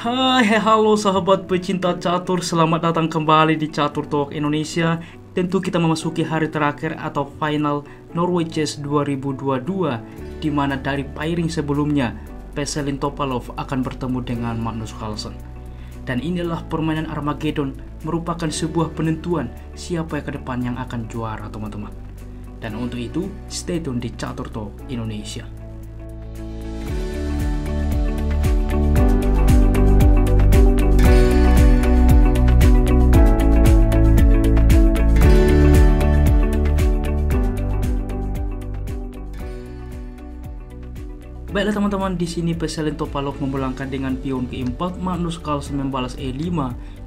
Halo sahabat pecinta catur, selamat datang kembali di Catur Talk Indonesia. Tentu kita memasuki hari terakhir atau final Norway Chess 2022, di mana dari pairing sebelumnya Veselin Topalov akan bertemu dengan Magnus Carlsen. Dan inilah permainan Armageddon, merupakan sebuah penentuan siapa yang ke depan yang akan juara, teman-teman. Dan untuk itu, stay tune di Catur Talk Indonesia. Baiklah teman-teman, di sini Veselin Topalov memulangkan dengan pion ke 4, Magnus Carlsen membalas E5,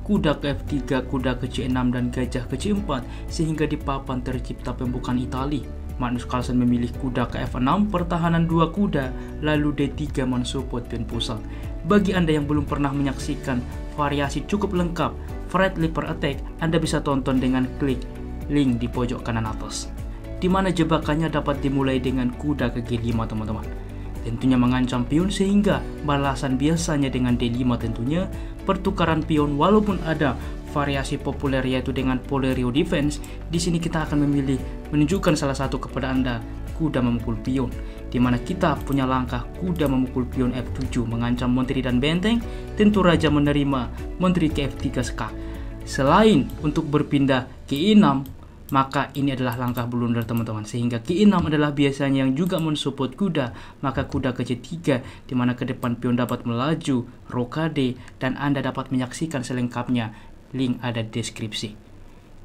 kuda ke F3, kuda ke C6 dan gajah ke C4, sehingga di papan tercipta pembukaan Itali. Magnus Carlsen memilih kuda ke F6, pertahanan 2 kuda, lalu D3 mensupport pion pusat. Bagi Anda yang belum pernah menyaksikan variasi cukup lengkap Fred Leaper Attack, Anda bisa tonton dengan klik link di pojok kanan atas, di mana jebakannya dapat dimulai dengan kuda ke G5, teman-teman. Tentunya mengancam pion, sehingga balasan biasanya dengan D5 tentunya pertukaran pion. Walaupun ada variasi populer yaitu dengan Polerio Defense, di sini kita akan memilih menunjukkan salah satu kepada Anda kuda memukul pion, di mana kita punya langkah kuda memukul pion F7 mengancam menteri dan benteng. Tentu raja menerima menteri ke F3 skak. Selain untuk berpindah ke E6, maka ini adalah langkah blunder, teman-teman, sehingga G6 adalah biasanya yang juga mensupport kuda. Maka kuda ke C3, di mana ke depan pion dapat melaju, rokade, dan Anda dapat menyaksikan selengkapnya. Link ada di deskripsi.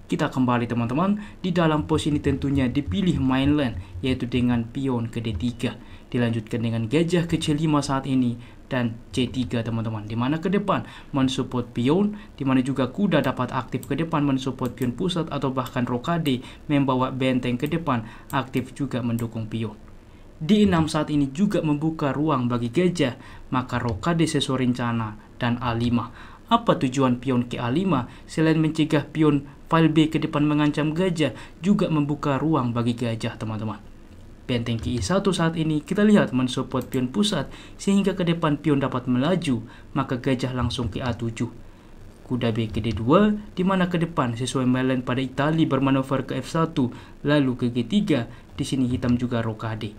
Kita kembali, teman-teman, di dalam pos ini tentunya dipilih mainland, yaitu dengan pion ke D3, dilanjutkan dengan gajah ke C5 saat ini, dan C3, teman-teman, di mana ke depan mensupport pion, di mana juga kuda dapat aktif ke depan mensupport pion pusat, atau bahkan rokade membawa benteng ke depan aktif juga mendukung pion. D6 saat ini juga membuka ruang bagi gajah, maka rokade sesuai rencana, dan A5. Apa tujuan pion ke A5? Selain mencegah pion file B ke depan mengancam gajah, juga membuka ruang bagi gajah, teman-teman. Benteng ke I1 saat ini kita lihat mensupport pion pusat, sehingga ke depan pion dapat melaju, maka gajah langsung ke A7. Kuda B ke D2, di mana ke depan sesuai mainland pada Itali bermanuver ke F1, lalu ke G3, di sini hitam juga rokade.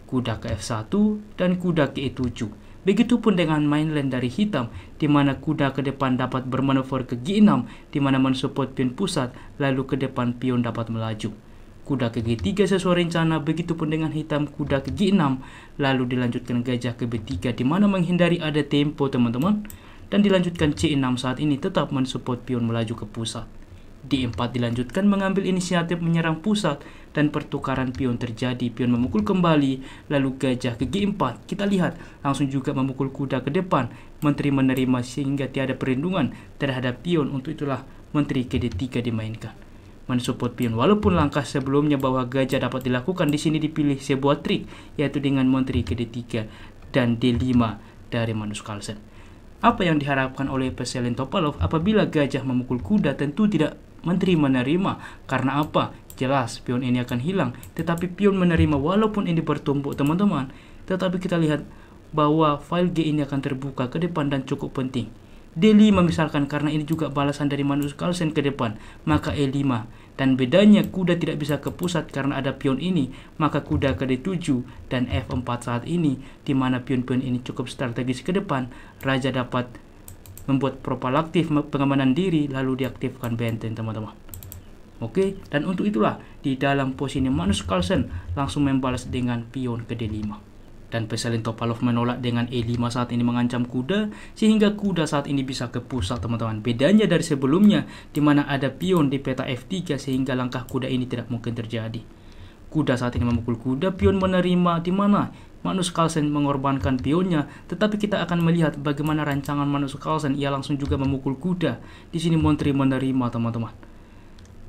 Kuda ke F1 dan kuda ke E7. Begitupun dengan mainland dari hitam, di mana kuda ke depan dapat bermanuver ke G6, di mana mensupport pion pusat, lalu ke depan pion dapat melaju. Kuda ke G3 sesuai rencana, begitupun dengan hitam kuda ke G6, lalu dilanjutkan gajah ke B3, di mana menghindari ada tempo, teman-teman, dan dilanjutkan C6 saat ini tetap mensupport pion melaju ke pusat. D4 dilanjutkan mengambil inisiatif menyerang pusat, dan pertukaran pion terjadi, pion memukul kembali, lalu gajah ke G4, kita lihat langsung juga memukul kuda ke depan, menteri menerima sehingga tiada perlindungan terhadap pion. Untuk itulah menteri ke D3 dimainkan mensupport pion. Walaupun langkah sebelumnya bahwa gajah dapat dilakukan, di sini dipilih sebuah trik, yaitu dengan menteri ke D3 dan D5 dari Magnus Carlsen. Apa yang diharapkan oleh Veselin Topalov apabila gajah memukul kuda? Tentu tidak menteri menerima. Karena apa? Jelas pion ini akan hilang, tetapi pion menerima walaupun ini bertumpuk, teman-teman. Tetapi kita lihat bahwa file G ini akan terbuka ke depan dan cukup penting. D5 misalkan, karena ini juga balasan dari Magnus Carlsen ke depan, maka E5. Dan bedanya kuda tidak bisa ke pusat karena ada pion ini, maka kuda ke D7 dan F4 saat ini, di mana pion-pion ini cukup strategis ke depan. Raja dapat membuat propalaktif pengamanan diri, lalu diaktifkan benteng, teman-teman. Oke, dan untuk itulah di dalam posisi Magnus Carlsen langsung membalas dengan pion ke D5. Dan Veselin Topalov menolak dengan E5 saat ini mengancam kuda, sehingga kuda saat ini bisa ke pusat, teman-teman. Bedanya dari sebelumnya, di mana ada pion di peta F3, sehingga langkah kuda ini tidak mungkin terjadi. Kuda saat ini memukul kuda, pion menerima, di mana Magnus Carlsen mengorbankan pionnya. Tetapi kita akan melihat bagaimana rancangan Magnus Carlsen, ia langsung juga memukul kuda. Di sini menteri menerima, teman-teman.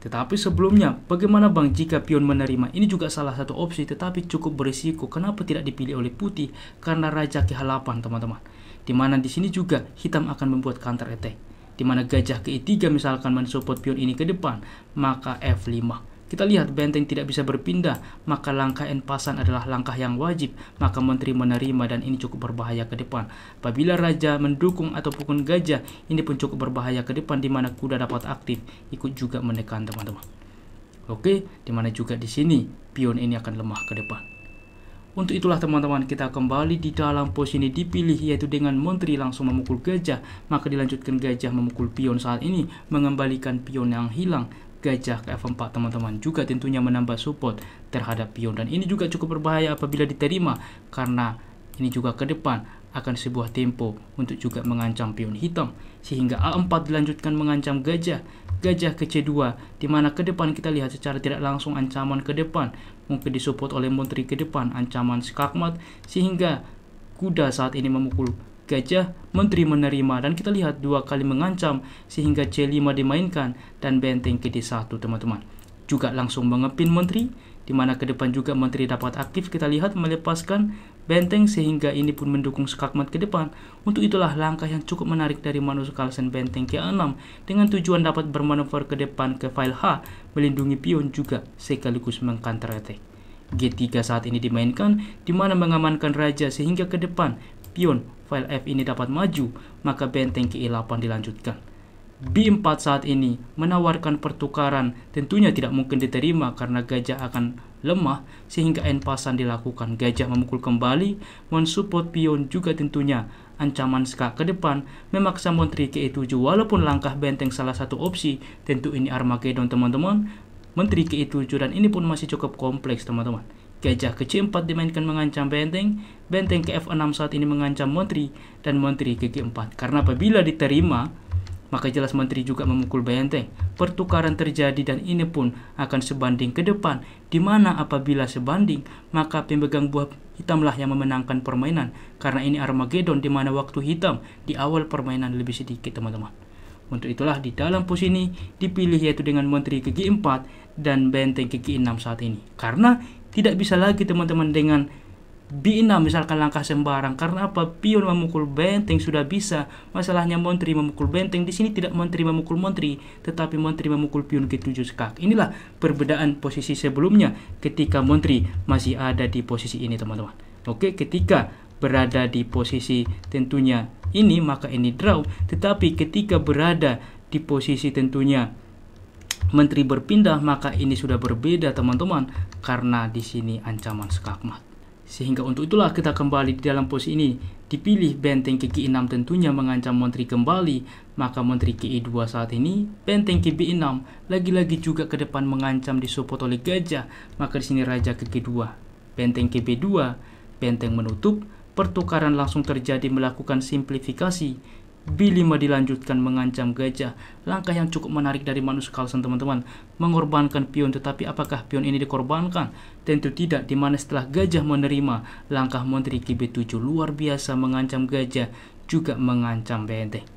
Tetapi sebelumnya, bagaimana bang jika pion menerima? Ini juga salah satu opsi, tetapi cukup berisiko. Kenapa tidak dipilih oleh putih? Karena raja ke H8, teman-teman. Dimana di sini juga hitam akan membuat counter attack. Dimana gajah ke E3 misalkan mensupport pion ini ke depan, maka F5. Kita lihat benteng tidak bisa berpindah, maka langkah enpasan adalah langkah yang wajib, maka menteri menerima dan ini cukup berbahaya ke depan. Apabila raja mendukung ataupun gajah, ini pun cukup berbahaya ke depan, di mana kuda dapat aktif ikut juga menekan teman-teman. Oke, di mana juga di sini pion ini akan lemah ke depan. Untuk itulah teman-teman, kita kembali di dalam posisi dipilih, yaitu dengan menteri langsung memukul gajah, maka dilanjutkan gajah memukul pion saat ini, mengembalikan pion yang hilang. Gajah ke F4 teman-teman, juga tentunya menambah support terhadap pion, dan ini juga cukup berbahaya apabila diterima, karena ini juga ke depan akan sebuah tempo untuk juga mengancam pion hitam, sehingga A4 dilanjutkan mengancam gajah ke C2, di mana ke depan kita lihat secara tidak langsung ancaman ke depan, mungkin disupport oleh menteri ke depan, ancaman skakmat, sehingga kuda saat ini memukul gajah, menteri menerima, dan kita lihat 2 kali mengancam, sehingga C5 dimainkan, dan benteng ke D1 teman-teman. Juga langsung mengepin menteri, di mana ke depan juga menteri dapat aktif, kita lihat melepaskan benteng, sehingga ini pun mendukung skakmat ke depan. Untuk itulah langkah yang cukup menarik dari Magnus Carlsen, benteng ke A6, dengan tujuan dapat bermanuver ke depan ke file H, melindungi pion juga sekaligus mengcounter attack. G3 saat ini dimainkan, di mana mengamankan raja, sehingga ke depan pion file F ini dapat maju, maka benteng ke E8 dilanjutkan. B4 saat ini menawarkan pertukaran, tentunya tidak mungkin diterima karena gajah akan lemah, sehingga enpasan dilakukan. Gajah memukul kembali, mensupport pion, juga tentunya ancaman skak ke depan, memaksa menteri ke E7, walaupun langkah benteng salah satu opsi, tentu ini Armageddon teman-teman, menteri ke E7, dan ini pun masih cukup kompleks teman-teman. Gajah ke C4 dimainkan mengancam benteng, benteng ke F6 saat ini mengancam menteri, dan menteri ke G4, karena apabila diterima, maka jelas menteri juga memukul benteng. Pertukaran terjadi, dan ini pun akan sebanding ke depan, di mana apabila sebanding, maka pemegang buah hitamlah yang memenangkan permainan, karena ini Armageddon, di mana waktu hitam di awal permainan lebih sedikit teman-teman. Untuk itulah di dalam posisi ini dipilih, yaitu dengan menteri ke G4 dan benteng ke G6 saat ini, karena tidak bisa lagi teman-teman dengan B6 misalkan langkah sembarang. Karena apa? Pion memukul benteng sudah bisa. Masalahnya menteri memukul benteng. Di sini tidak menteri memukul menteri, tetapi menteri memukul pion G7 skak. Inilah perbedaan posisi sebelumnya ketika menteri masih ada di posisi ini teman-teman. Oke, ketika berada di posisi tentunya ini, maka ini draw. Tetapi ketika berada di posisi tentunya menteri berpindah, maka ini sudah berbeda teman-teman, karena di sini ancaman skakmat. Sehingga untuk itulah kita kembali di dalam posisi ini, dipilih benteng ke G6 tentunya mengancam menteri kembali, maka menteri ke E2 saat ini, benteng ke B6 lagi-lagi juga ke depan mengancam disupport oleh gajah, maka di sini raja ke G2, benteng ke B2, benteng menutup, pertukaran langsung terjadi melakukan simplifikasi. B5 dilanjutkan mengancam gajah, langkah yang cukup menarik dari Magnus Carlsen teman-teman, mengorbankan pion. Tetapi apakah pion ini dikorbankan? Tentu tidak, dimana setelah gajah menerima, langkah menteri ke B7 luar biasa mengancam gajah, juga mengancam benteng.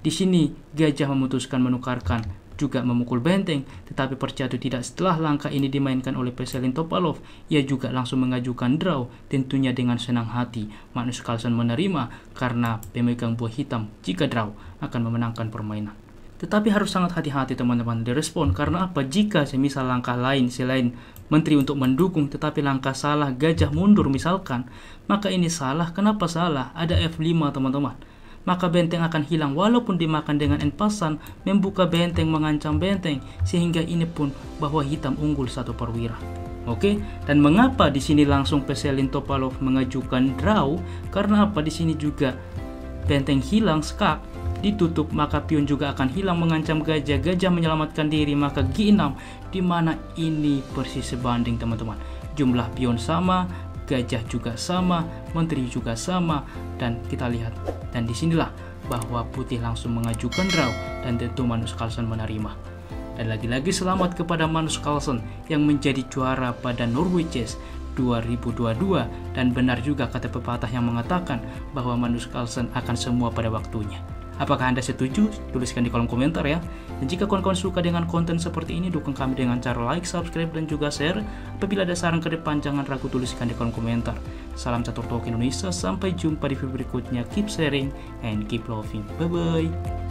Di sini gajah memutuskan menukarkan, juga memukul benteng, tetapi percaya atau tidak, setelah langkah ini dimainkan oleh Veselin Topalov, ia juga langsung mengajukan draw, tentunya dengan senang hati. Magnus Carlsen menerima karena pemegang buah hitam jika draw akan memenangkan permainan. Tetapi harus sangat hati-hati teman-teman direspon, karena apa? Jika semisal langkah lain selain menteri untuk mendukung, tetapi langkah salah, gajah mundur misalkan, maka ini salah. Kenapa salah? Ada F5 teman-teman, maka benteng akan hilang walaupun dimakan dengan enpasan, membuka benteng, mengancam benteng, sehingga ini pun bahwa hitam unggul 1 perwira. Oke, dan mengapa di sini langsung Veselin Topalov mengajukan draw? Karena apa? Di sini juga benteng hilang, skak ditutup, maka pion juga akan hilang mengancam gajah. Gajah menyelamatkan diri, maka G6, di mana ini persis sebanding teman-teman. Jumlah pion sama, gajah juga sama, menteri juga sama, dan kita lihat, dan disinilah bahwa putih langsung mengajukan draw, dan tentu Magnus Carlsen menerima. Dan lagi-lagi selamat kepada Magnus Carlsen yang menjadi juara pada Norway Chess 2022, dan benar juga kata pepatah yang mengatakan bahwa Magnus Carlsen akan semua pada waktunya. Apakah Anda setuju? Tuliskan di kolom komentar ya. Dan jika kawan-kawan suka dengan konten seperti ini, dukung kami dengan cara like, subscribe, dan juga share. Apabila ada saran ke depan, jangan ragu tuliskan di kolom komentar. Salam Catur Talk Indonesia, sampai jumpa di video berikutnya. Keep sharing and keep loving. Bye-bye.